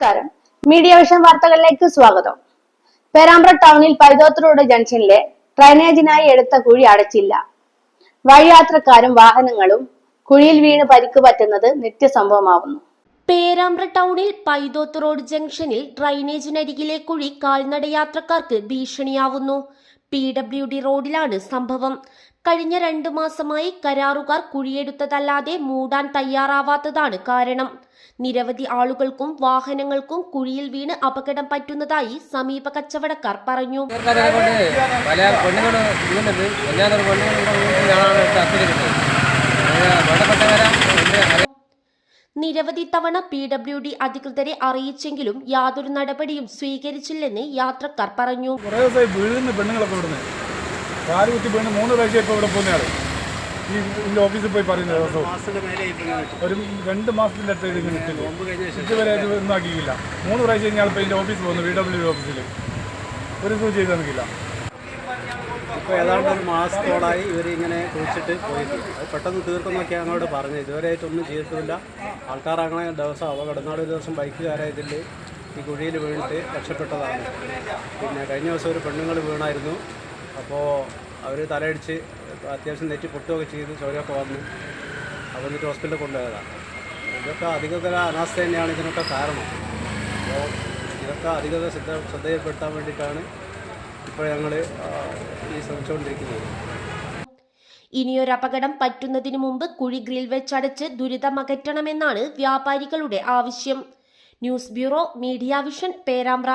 നമസ്കാരം. Media vision വാർത്തകളിലേക്ക് സ്വാഗതം. പേരാമ്പ്ര ടൗണിൽ പൈതോത്ത് റോഡ് ജംഗ്ഷനിലെ ഡ്രൈനേജിനായി എടുത്ത കുഴി അടച്ചില്ല. വഴിയാത്രക്കാരും വാഹനങ്ങളും കുഴിയിൽ വീണ് പരിക്ക് പറ്റുന്നത് നിത്യസംഭവമാവുന്നു. പേരാമ്പ്ര ടൗണിൽ പൈതോത്ത് റോഡ് ജംഗ്ഷനിൽ ഡ്രൈനേജിനരികിലെ കുഴി കാൽനടയാത്രക്കാർക്ക് ഭീഷണിയാവുന്നു. PWD റോഡിലാണ് സംഭവം. കഴിഞ്ഞ 2 മാസമായി കരാറുകാർ കുഴിയെടുത്തതല്ലാതെ മൂടാൻ തയ്യാറാവാത്തതാണ് കാരണം. നിരവധി ആളുകൾക്കും വാഹനങ്ങൾക്കും കുഴിയിൽ വീണ് അപകടം പറ്റുന്നതായി സമീപ കച്ചവടക്കാർ പറഞ്ഞു. നിരവധി തവണ PWD അധികൃതരെ അറിയിച്ചെങ്കിലും യാതൊരു നടപടിയും സ്വീകരിച്ചില്ലെന്ന് യാത്രക്കാർ പറഞ്ഞു. ഓഫീസിൽ പോയി പറയുന്നത് ഒരു 2 മാസത്തിൻ്റെ അടുത്ത് ഇതുവരെ ഒന്നും ആക്കിയില്ല. 3 പ്രാവശ്യം ഞങ്ങൾ ഇപ്പോൾ ഇതിൻ്റെ ഓഫീസിൽ പോകുന്നു. PWD ഓഫീസിൽ ഒരു സൂചി ചെയ്ത് തന്നില്ല. ഇപ്പോൾ ഏതാണ്ട് 1 മാസത്തോളായി ഇവരിങ്ങനെ കുഴിച്ചിട്ട് പോയിട്ടില്ല. അത് പെട്ടെന്ന് തീർക്കുന്നൊക്കെ ഞങ്ങളോട് പറഞ്ഞു. ഇതുവരെയായിട്ടൊന്നും ചെയ്തിട്ടില്ല. ആൾക്കാർ അങ്ങനെ ദിവസം അപകടനാട് ഒരു ദിവസം ബൈക്കുകാരായതിൽ ഈ കുഴിയിൽ വീണിട്ട് രക്ഷപ്പെട്ടതാണ്. പിന്നെ കഴിഞ്ഞ ദിവസം ഒരു പെണ്ണുങ്ങൾ വീണായിരുന്നു. അപ്പോൾ അവർ തലയടിച്ച് അത്യാവശ്യം നെറ്റി പൊട്ടുകയൊക്കെ ചെയ്ത് ചോരയൊക്കെ വന്നു. അപ്പോൾ എന്നിട്ട് ഹോസ്പിറ്റലിൽ കൊണ്ടുപോയതാണ്. ഇതൊക്കെ അധികൃതര അനാസ്ഥ തന്നെയാണ് ഇതിനൊക്കെ കാരണം. അപ്പോൾ ഇതൊക്കെ അധികൃതർ ശ്രദ്ധയിൽപ്പെടുത്താൻ വേണ്ടിയിട്ടാണ് ഇപ്പോൾ ഞങ്ങൾ ഈ ശ്രമിച്ചുകൊണ്ടിരിക്കുന്നത്. ഇനിയൊരു അപകടം പറ്റുന്നതിന് മുമ്പ് കുഴി ഗ്രിൽ വെച്ചടച്ച് ദുരിതമകറ്റണമെന്നാണ് വ്യാപാരികളുടെ ആവശ്യം. News bureau, media vision, Perambra.